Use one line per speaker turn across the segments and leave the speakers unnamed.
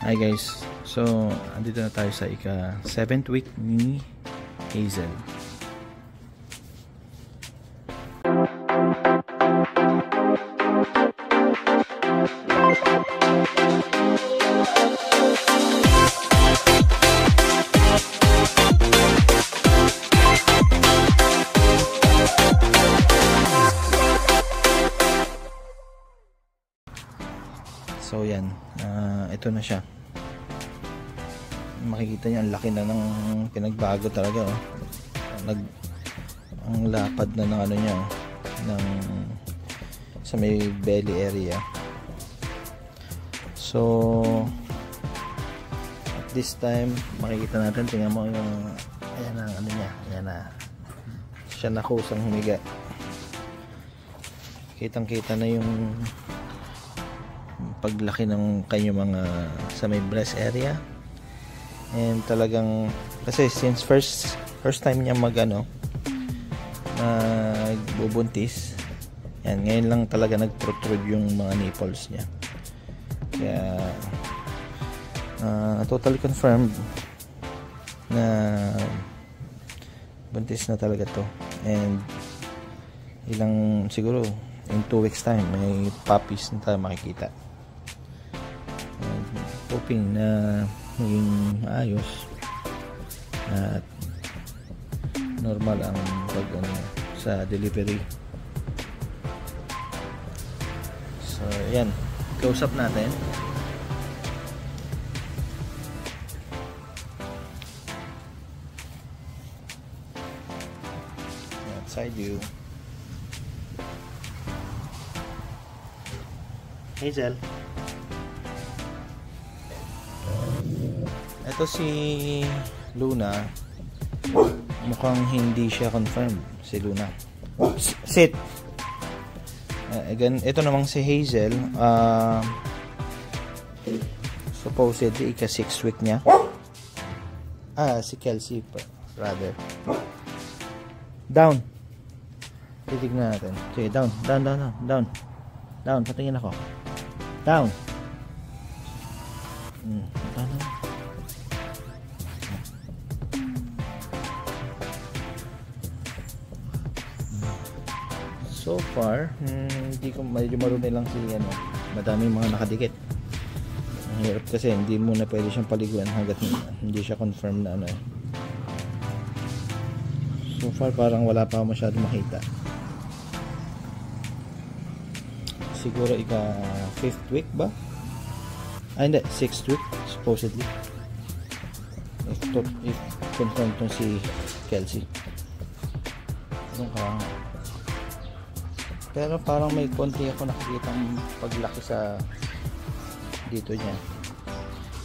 Hi guys, so andito na tayo sa ika 7th week ni Hazel. So yan, ito na siya. Makikita niyo ang laki na ng pinagbago talaga, oh. Ang lapad na ng ano niya, oh, ng sa may belly area. So at this time makikita natin, tingnan mo yung ayan ang ano niya, ayan na siya na kusang humiga. Kitang-kita na yung paglaki ng kanyang mga sa may breast area. And talagang kasi since first time niya magbubuntis, yan, ngayon lang talaga nag-protrude yung mga nipples niya. Kaya totally confirmed na buntis na talaga to. And ilang siguro in 2 weeks time may puppies na tayo makikita. And hoping na maging ayos at normal ang sa delivery. So yan, close up natin. Outside view. Hazel, ito si Luna, mukhang hindi siya confirmed. Si Luna, sit. Again, ito namang si Hazel, supposedly ika 6th week niya. Si Kelsey rather. Down, titignan natin. Sige, down, patingin ako. Down. So far, hindi ko medyo marunay lang si madaming mga nakadikit. Ang hirap kasi hindi mo na pwede siyang paliguan hanggat hindi siya confirm na So far parang wala pa masyado makita. Siguro ika 5th week ba? Hindi, 6th week supposedly. If confirmed to si Kelsey. Pero parang may konti ako nakikitang paglaki sa dito niya.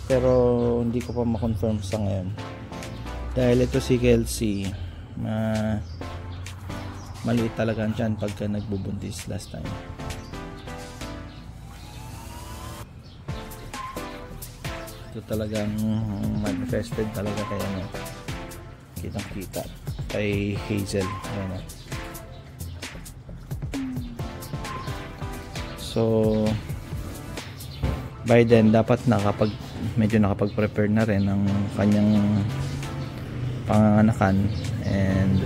Pero hindi ko pa ma-confirm sa ngayon. Dahil ito si Kelsey, maliit talaga ang tiyan pagka nagbubuntis last time. Ito talagang manifested talaga kaya kitang-kita kay Hazel. Ayan. So by then dapat medyo nakapag-prepare na rin ng kanyang panganganakan, and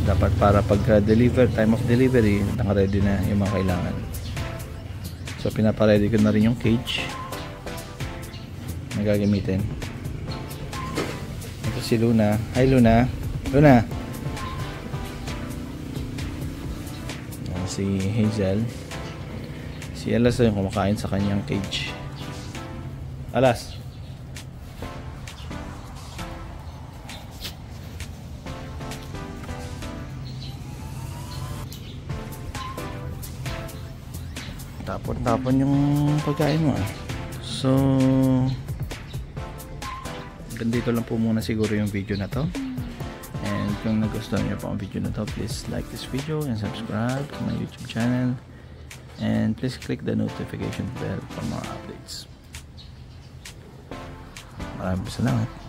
dapat para time of delivery naka-ready na yung mga kailangan. So pinapaready ko na rin yung cage na gagamitin. Ito si Luna. Hi Luna. Si Hazel. Si Alas yung kumakain sa kanyang cage. Alas. Tapon yung pagkain mo. So ganito lang po muna siguro yung video na to. And kung nagustuhan niyo po ang video na to, please like this video and subscribe to my YouTube channel, and please click the notification bell for more updates. Maraming salamat.